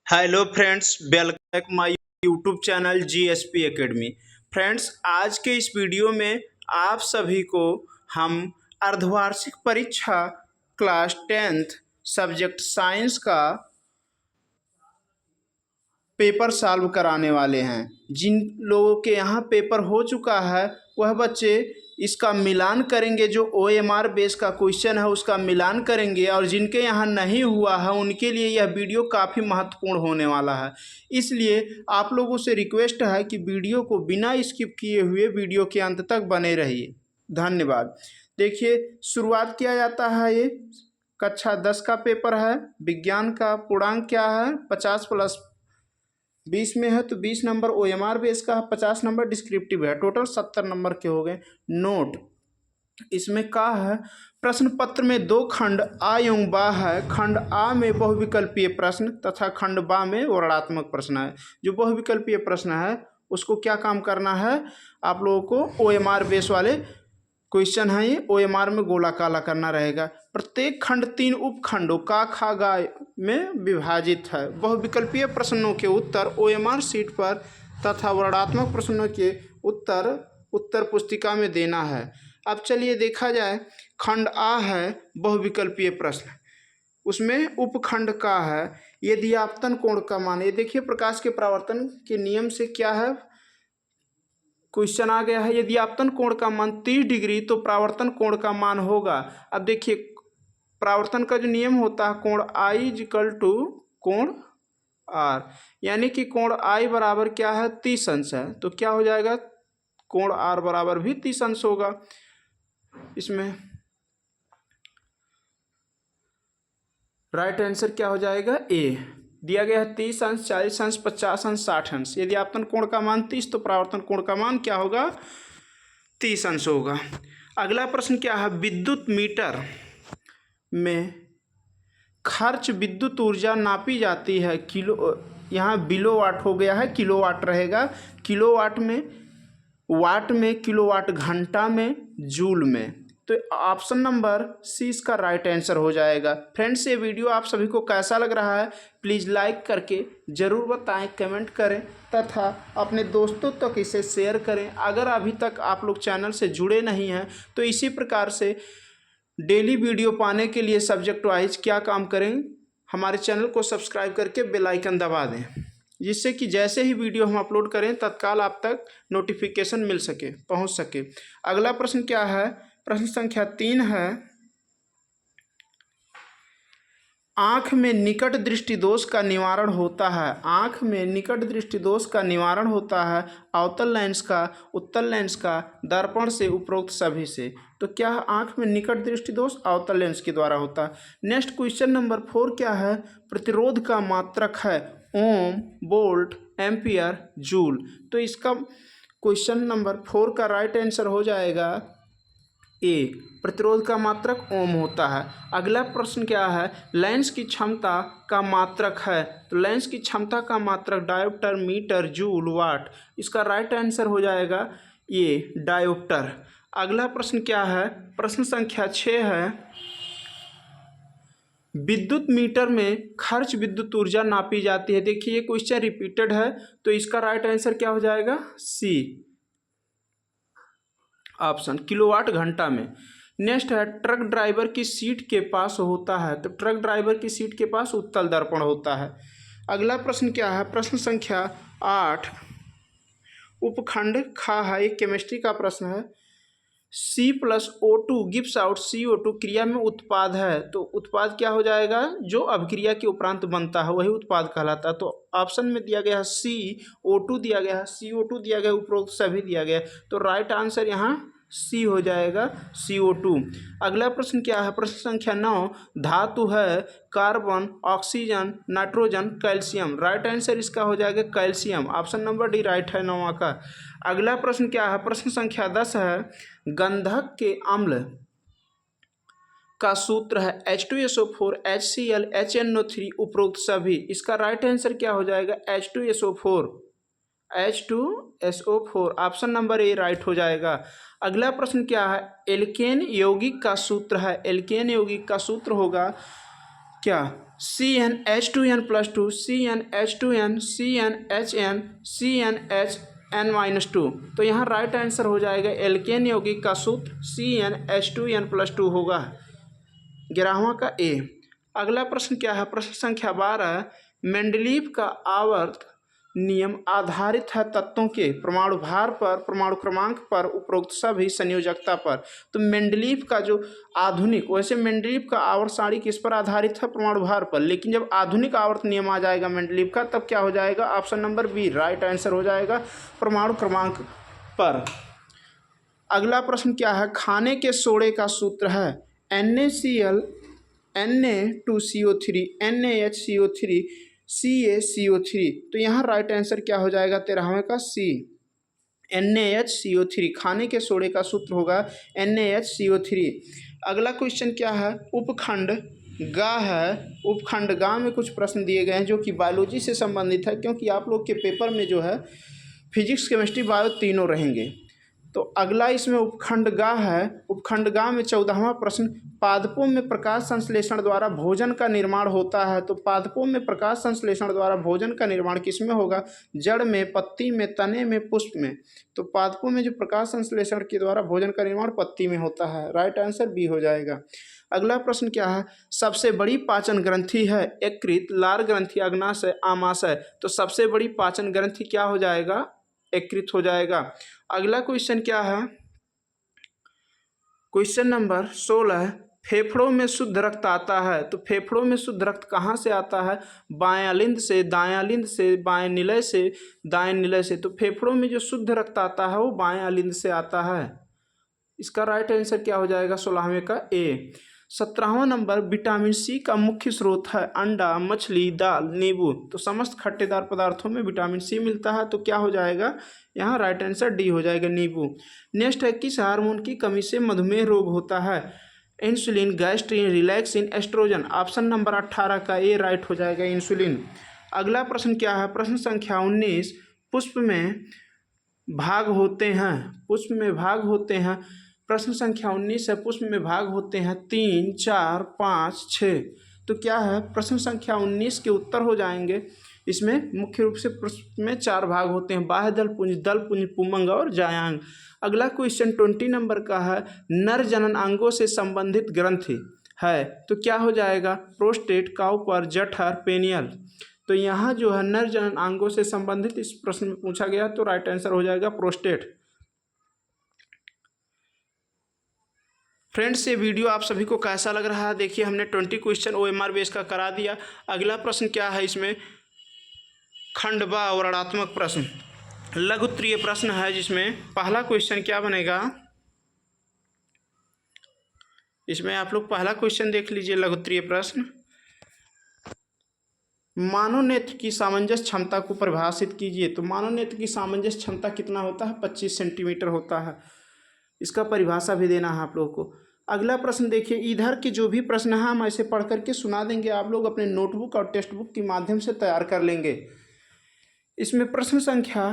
Hello friends, welcome back my YouTube channel GSP academy. Friends, आज के इस video में आप सभी को हम अर्धवार्षिक परीक्षा क्लास 10th सब्जेक्ट साइंस का पेपर सॉल्व कराने वाले हैं। जिन लोगों के यहाँ पेपर हो चुका है वह बच्चे इसका मिलान करेंगे, जो OMR बेस का क्वेश्चन है उसका मिलान करेंगे, और जिनके यहाँ नहीं हुआ है उनके लिए यह वीडियो काफ़ी महत्वपूर्ण होने वाला है। इसलिए आप लोगों से रिक्वेस्ट है कि वीडियो को बिना स्किप किए हुए वीडियो के अंत तक बने रहिए। धन्यवाद। देखिए, शुरुआत किया जाता है। ये कक्षा 10 का पेपर है। विज्ञान का पूर्णांक क्या है? 50 + 20 में है तो 20 नंबर OMR बेस का है, 50 नंबर डिस्क्रिप्टिव है। टोटल 70 नंबर के हो गए। नोट इसमें का है, प्रश्न पत्र में 2 खंड आ एवं बा है। खंड आ में बहुविकल्पीय प्रश्न तथा खंड बा में वर्णनात्मक प्रश्न है। जो बहुविकल्पीय प्रश्न है उसको क्या काम करना है, आप लोगों को OMR बेस वाले क्वेश्चन है, ये OMR में गोला काला करना रहेगा। प्रत्येक खंड 3 उपखंडों का खा गा में विभाजित है। बहुविकल्पीय प्रश्नों के उत्तर OMR शीट पर तथा वर्णनात्मक प्रश्नों के उत्तर पुस्तिका में देना है। अब चलिए देखा जाए, खंड आ है बहुविकल्पीय प्रश्न, उसमें उपखंड का है यदि आपतन कोण का मान। ये देखिए, प्रकाश के परावर्तन के नियम से क्या है, क्वेश्चन आ गया है। यदि आपतन कोण का मान 30 डिग्री तो परावर्तन कोण का मान होगा। अब देखिए, परावर्तन का जो नियम होता है, कोण I = कोण R, यानी कि कोण I बराबर क्या है, 30 अंश है। तो क्या हो जाएगा, कोण R बराबर भी 30 अंश होगा। इसमें राइट आंसर क्या हो जाएगा, A दिया गया है। 30 अंश, 40 अंश, 50 अंश, 60 अंश। यदि आपतन कोण का मान 30 तो परावर्तन कोण का मान क्या होगा, 30 अंश होगा। अगला प्रश्न क्या है, विद्युत मीटर में खर्च विद्युत ऊर्जा नापी जाती है। किलो, यहाँ बिलोवाट हो गया है, किलोवाट रहेगा। किलोवाट में, वाट में, किलोवाट घंटा में, जूल में। तो ऑप्शन नंबर सी इसका राइट आंसर हो जाएगा। फ्रेंड्स, ये वीडियो आप सभी को कैसा लग रहा है प्लीज़ लाइक करके ज़रूर बताएं, कमेंट करें तथा अपने दोस्तों तक इसे शेयर करें। अगर अभी तक आप लोग चैनल से जुड़े नहीं हैं तो इसी प्रकार से डेली वीडियो पाने के लिए सब्जेक्ट वाइज क्या काम करें, हमारे चैनल को सब्सक्राइब करके बेल आइकन दबा दें, जिससे कि जैसे ही वीडियो हम अपलोड करें तत्काल आप तक नोटिफिकेशन मिल सके, पहुंच सके। अगला प्रश्न क्या है, प्रश्न संख्या 3 है, आँख में निकट दृष्टि दोष का निवारण होता है। आँख में निकट दृष्टि दोष का निवारण होता है अवतल लेंस का, उत्तल लेंस का, दर्पण से, उपरोक्त सभी से। तो क्या आँख में निकट दृष्टि दोष अवतल लेंस के द्वारा होता है। नेक्स्ट क्वेश्चन नंबर 4 क्या है, प्रतिरोध का मात्रक है ओम, वोल्ट, एम्पियर, जूल। तो इसका क्वेश्चन नंबर 4 का राइट आंसर हो जाएगा ए, प्रतिरोध का मात्रक ओम होता है। अगला प्रश्न क्या है, लेंस की क्षमता का मात्रक है। तो लेंस की क्षमता का मात्रक डायोप्टर, मीटर, जूल, वाट। इसका राइट आंसर हो जाएगा ये, डायोप्टर। अगला प्रश्न क्या है, प्रश्न संख्या 6 है, विद्युत मीटर में खर्च विद्युत ऊर्जा नापी जाती है। देखिए, ये क्वेश्चन रिपीटेड है तो इसका राइट आंसर क्या हो जाएगा, सी ऑप्शन, किलोवाट घंटा में। नेक्स्ट है, ट्रक ड्राइवर की सीट के पास होता है। तो ट्रक ड्राइवर की सीट के पास उत्तल दर्पण होता है। अगला प्रश्न क्या है, प्रश्न संख्या 8, उपखंड खा है, एक केमिस्ट्री का प्रश्न है। C+O2 गिव्स आउट CO2 क्रिया में उत्पाद है। तो उत्पाद क्या हो जाएगा, जो अभिक्रिया के उपरांत बनता है वही उत्पाद कहलाता है। तो ऑप्शन में दिया गया है CO2 दिया गया है, CO2 दिया गया, उपरोक्त सभी दिया गया है। तो राइट आंसर यहाँ सी हो जाएगा, CO2। अगला प्रश्न क्या है, प्रश्न संख्या 9, धातु है carbon, oxygen, nitrogen, calcium. Right answer इसका हो जाएगा calcium. Option number D right है 9वां का। अगला प्रश्न क्या है, प्रश्न संख्या 10 है, गंधक के अम्ल का सूत्र है H2SO4, HCl, HNO3, उपरोक्त सभी। इसका राइट आंसर क्या हो जाएगा, H2SO4, H2SO4। Option number A right हो जाएगा। अगला प्रश्न क्या है, एल्केन यौगिक का सूत्र है। एल्केन यौगिक का सूत्र होगा क्या CnH2n+2 CnH2n CnHn CnHn-2। तो यहाँ राइट आंसर हो जाएगा एल्केन यौगिक का सूत्र CnH2n+2 होगा। 11वां का ए। अगला प्रश्न क्या है? प्रश्न संख्या 12। मेंडलीव का आवर्त नियम आधारित है तत्वों के परमाणु भार पर, परमाणु क्रमांक पर, उपरोक्त सभी संयोजकता पर। तो मेंडलीव का जो आधुनिक, वैसे मेंडलीव का आवर्त सारणी किस पर आधारित है? परमाणु भार पर। लेकिन जब आधुनिक आवर्त नियम आ जाएगा मेंडलीव का, तब क्या हो जाएगा? Option number B right answer हो जाएगा, परमाणु क्रमांक पर। अगला प्रश्न क्या है? खाने के सोडे का सूत्र है NaCl Na2CO3 NaHCO3 CaCO3। तो यहाँ राइट आंसर क्या हो जाएगा? 13वें का सी, NaHCO3। खाने के सोडे का सूत्र होगा NaHCO3। अगला क्वेश्चन क्या है? उपखंड गा है। उपखंड गा में कुछ प्रश्न दिए गए हैं जो कि बायोलॉजी से संबंधित है, क्योंकि आप लोग के पेपर में जो है फिजिक्स, केमिस्ट्री, बायो तीनों रहेंगे। तो अगला इसमें उपखंडगा है। उपखंडगा में 14वां प्रश्न, पादपों में प्रकाश संश्लेषण द्वारा भोजन का निर्माण होता है। तो पादपों में प्रकाश संश्लेषण द्वारा भोजन का निर्माण किसमें होगा? जड़ में, पत्ती में, तने में, पुष्प में। तो पादपों में जो प्रकाश संश्लेषण के द्वारा भोजन का निर्माण पत्ती में होता है। राइट आंसर बी हो जाएगा। अगला प्रश्न क्या है? सबसे बड़ी पाचन ग्रंथि है यकृत, लार ग्रंथि, अग्नाशय, आमाशय। तो सबसे बड़ी पाचन ग्रंथि क्या हो जाएगा? यकृत हो जाएगा। अगला क्वेश्चन क्या है? Question number 16। फेफड़ों में शुद्ध रक्त आता है। तो फेफड़ों में शुद्ध रक्त कहाँ से आता है? बायां लिंद से, दायां लिंद से, बाएं निलय से, दाएं निलय से। तो फेफड़ों में जो शुद्ध रक्त आता है वो बायां लिंद से आता है। इसका राइट आंसर क्या हो जाएगा? 16वें का ए। 17वां नंबर, विटामिन सी का मुख्य स्रोत है अंडा, मछली, दाल, नींबू। तो समस्त खट्टेदार पदार्थों में विटामिन सी मिलता है। तो क्या हो जाएगा? यहाँ राइट आंसर डी हो जाएगा, नींबू। नेक्स्ट है, किस हार्मोन की कमी से मधुमेह रोग होता है? Insulin, gastrin, relaxin, oestrogen. Option number 18 का ए राइट हो जाएगा, इंसुलिन। अगला प्रश्न क्या है? प्रश्न संख्या 19। पुष्प में भाग होते हैं, पुष्प में भाग होते हैं। प्रश्न संख्या 19 है, पुष्प में भाग होते हैं 3, 4, 5, 6। तो क्या है? प्रश्न संख्या 19 के उत्तर हो जाएंगे। इसमें मुख्य रूप से पुष्प में 4 भाग होते हैं, बाह्य दल पुंज, पुमंग और जायांग। अगला क्वेश्चन 20 नंबर का है, नर जनन अंगों से संबंधित ग्रंथि है। तो क्या हो जाएगा? प्रोस्टेट, काउपर, जठर, पेनियल। तो यहाँ जो है नर जनन अंगों से संबंधित इस प्रश्न में पूछा गया, तो राइट आंसर हो जाएगा प्रोस्टेट। फ्रेंड्स, ये वीडियो आप सभी को कैसा लग रहा है? देखिए, हमने 20 क्वेश्चन OMR बेस का करा दिया। अगला प्रश्न क्या है? इसमें खंडवा और ऋणात्मक प्रश्न, लघुत्तरीय प्रश्न है, जिसमें पहला क्वेश्चन क्या बनेगा? इसमें आप लोग पहला क्वेश्चन देख लीजिए, लघुत्तरीय प्रश्न। मानव नेत्र की सामंजस्य क्षमता को परिभाषित कीजिए। तो मानव नेत्र की सामंजस्य क्षमता कितना होता है? 25 सेंटीमीटर होता है। इसका परिभाषा भी देना है आप लोगों को। अगला प्रश्न देखिए, इधर के जो भी प्रश्न है हम ऐसे पढ़ करके सुना देंगे, आप लोग अपने नोटबुक और टेक्स्ट बुक के माध्यम से तैयार कर लेंगे। इसमें प्रश्न संख्या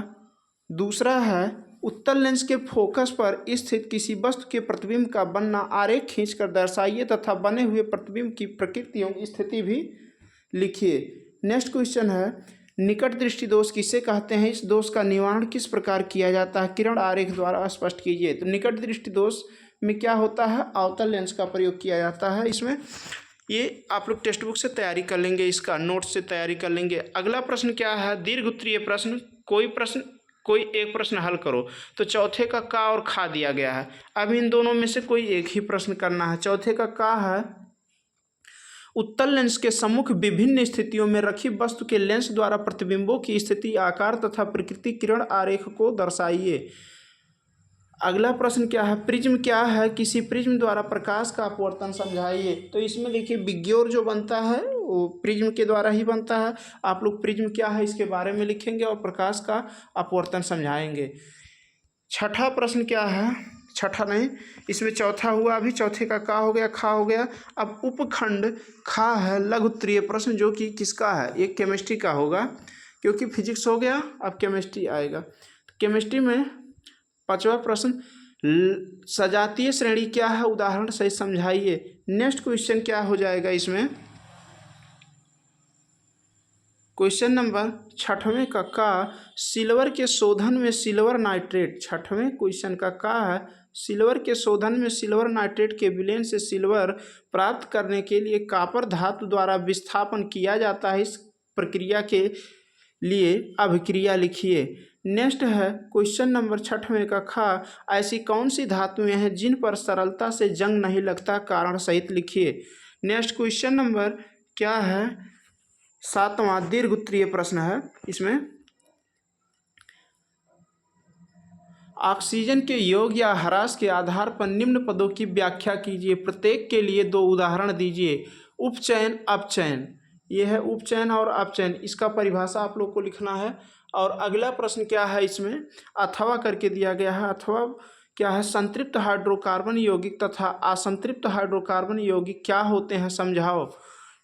दूसरा है, उत्तल लेंस के फोकस पर स्थित किसी वस्तु के प्रतिबिंब का बनना आरेख खींचकर दर्शाइए तथा बने हुए प्रतिबिंब की प्रकृति एवं स्थिति भी लिखिए। नेक्स्ट क्वेश्चन है, निकट दृष्टि दोष किसे कहते हैं? इस दोष का निवारण किस प्रकार किया जाता है? किरण आरेख द्वारा स्पष्ट कीजिए। तो निकट दृष्टि दोष में क्या होता है? अवतल लेंस का प्रयोग किया जाता है। इसमें ये आप लोग टेक्स्ट बुक से तैयारी कर लेंगे, इसका नोट से तैयारी कर लेंगे। अगला प्रश्न क्या है? दीर्घ उत्तरीय प्रश्न। कोई एक प्रश्न हल करो। तो चौथे का का और खा दिया गया है। अब इन दोनों में से कोई एक ही प्रश्न करना है। चौथे का का है, उत्तल लेंस के सम्मुख विभिन्न स्थितियों में रखी वस्तु के लेंस द्वारा प्रतिबिंबों की स्थिति, आकार तथा प्रकृति किरण आरेख को दर्शाइए। अगला प्रश्न क्या है? प्रिज्म क्या है? किसी प्रिज्म द्वारा प्रकाश का अपवर्तन समझाइए। तो इसमें देखिए, विग्योर जो बनता है वो प्रिज्म के द्वारा ही बनता है। आप लोग प्रिज्म क्या है इसके बारे में लिखेंगे और प्रकाश का अपवर्तन समझाएंगे। छठा प्रश्न क्या है? छठा नहीं, इसमें चौथा हुआ, अभी चौथे का का हो गया, खा हो गया। अब उपखंड खा है, लघु उत्तरीय प्रश्न, जो कि किसका है? ये केमिस्ट्री का होगा, क्योंकि फिजिक्स हो गया, अब केमिस्ट्री आएगा। केमिस्ट्री में पांचवा प्रश्न, सजातीय श्रेणी क्या है? उदाहरण सहित समझाइए। नेक्स्ट क्वेश्चन क्या हो जाएगा? इसमें क्वेश्चन नंबर 6वें का सिल्वर के शोधन में सिल्वर नाइट्रेट, 6वें क्वेश्चन का है सिल्वर के शोधन में सिल्वर नाइट्रेट के विलयन से सिल्वर प्राप्त करने के लिए कॉपर धातु द्वारा विस्थापन किया जाता है। इस प्रक्रिया के लिए अभिक्रिया लिखिए। नेक्स्ट है क्वेश्चन नंबर 6वें का ऐसी कौन सी धातुएं हैं जिन पर सरलता से जंग नहीं लगता, कारण सहित लिखिए। नेक्स्ट क्वेश्चन नंबर क्या है 7वां दीर्घ उत्तरीय प्रश्न है। इसमें ऑक्सीजन के योग या ह्रास के आधार पर निम्न पदों की व्याख्या कीजिए, प्रत्येक के लिए 2 उदाहरण दीजिए। उपचयन, अपचयन, यह है उपचयन और अपचयन, इसका परिभाषा आप लोग को लिखना है। और अगला प्रश्न क्या है इसमें अथवा करके दिया गया है। अथवा क्या है संतृप्त हाइड्रोकार्बन यौगिक तथा असंतृप्त हाइड्रोकार्बन यौगिक क्या होते हैं, समझाओ।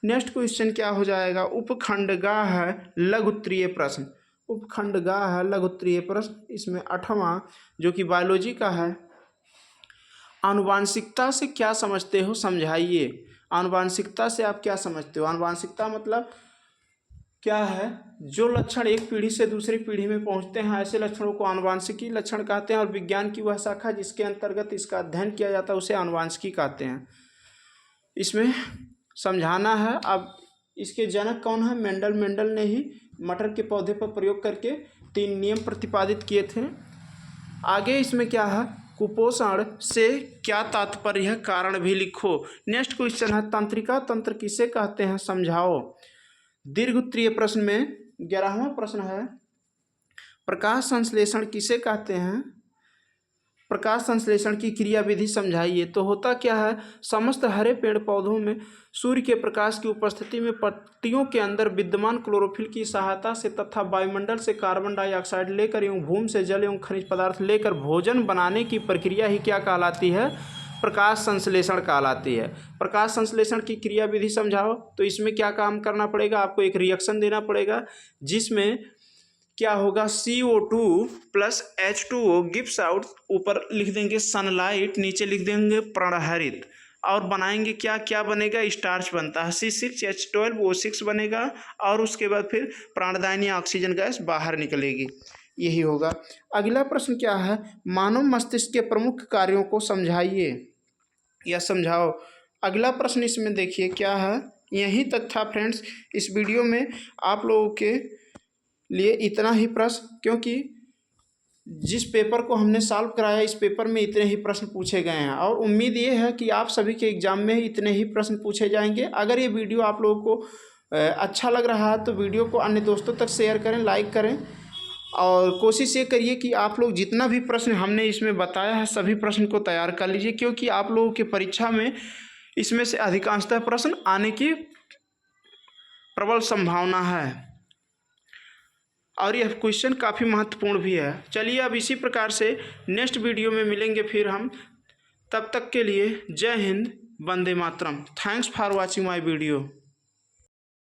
नेक्स्ट क्वेश्चन क्या हो जाएगा उपखंडगा है लघु उत्तरीय प्रश्न, उपखंडगा है लघु उत्तरीय प्रश्न। इसमें 8वां जो कि बायोलॉजी का है, आनुवांशिकता से क्या समझते हो, समझाइए। आनुवांशिकता से आप क्या समझते हो? आनुवांशिकता मतलब क्या है, जो लक्षण एक पीढ़ी से दूसरी पीढ़ी में पहुंचते हैं ऐसे लक्षणों को आनुवांशिकी लक्षण कहते हैं। और विज्ञान की वह शाखा जिसके अंतर्गत इसका अध्ययन किया जाता है उसे आनुवांशिकी कहते हैं। इसमें समझाना है। अब इसके जनक कौन है? मेंडल। मेंडल ने ही मटर के पौधे पर प्रयोग करके 3 नियम प्रतिपादित किए थे। आगे इसमें क्या है कुपोषण से क्या तात्पर्य है, कारण भी लिखो। नेक्स्ट क्वेश्चन है तंत्रिका तंत्र किसे कहते हैं, समझाओ। दीर्घ उत्तरीय प्रश्न में 11वां प्रश्न है प्रकाश संश्लेषण किसे कहते हैं, प्रकाश संश्लेषण की क्रिया विधि समझाइए। तो होता क्या है समस्त हरे पेड़ पौधों में सूर्य के प्रकाश की उपस्थिति में पत्तियों के अंदर विद्यमान क्लोरोफिल की सहायता से तथा वायुमंडल से कार्बन डाइऑक्साइड लेकर एवं भूमि से जल एवं खनिज पदार्थ लेकर भोजन बनाने की प्रक्रिया ही क्या कहलाती है, प्रकाश संश्लेषण कहलाती है। प्रकाश संश्लेषण की क्रिया विधि समझाओ। तो इसमें क्या काम करना पड़ेगा, आपको एक रिएक्शन देना पड़ेगा जिसमें क्या होगा CO2 plus H2O gives out, ऊपर लिख देंगे सनलाइट, नीचे लिख देंगे प्राणहरित, और बनाएंगे क्या क्या बनेगा, स्टार्च बनता है, C6H12O6 बनेगा और उसके बाद फिर प्राणदायिनी ऑक्सीजन गैस बाहर निकलेगी, यही होगा। अगला प्रश्न क्या है मानव मस्तिष्क के प्रमुख कार्यों को समझाइए या समझाओ। अगला प्रश्न इसमें देखिए क्या है, यही तक था फ्रेंड्स इस वीडियो में आप लोगों के लिए इतना ही प्रश्न, क्योंकि जिस पेपर को हमने सॉल्व कराया इस पेपर में इतने ही प्रश्न पूछे गए हैं और उम्मीद ये है कि आप सभी के एग्जाम में इतने ही प्रश्न पूछे जाएंगे। अगर ये वीडियो आप लोगों को अच्छा लग रहा है तो वीडियो को अन्य दोस्तों तक शेयर करें, लाइक करें और कोशिश ये करिए कि आप लोग जितना भी प्रश्न हमने इसमें बताया है सभी प्रश्न को तैयार कर लीजिए, क्योंकि आप लोगों की परीक्षा में इसमें से अधिकांशतः प्रश्न आने की प्रबल संभावना है और यह क्वेश्चन काफ़ी महत्वपूर्ण भी है। चलिए अब इसी प्रकार से नेक्स्ट वीडियो में मिलेंगे फिर हम, तब तक के लिए जय हिंद, वंदे मातरम। Thanks for watching my video.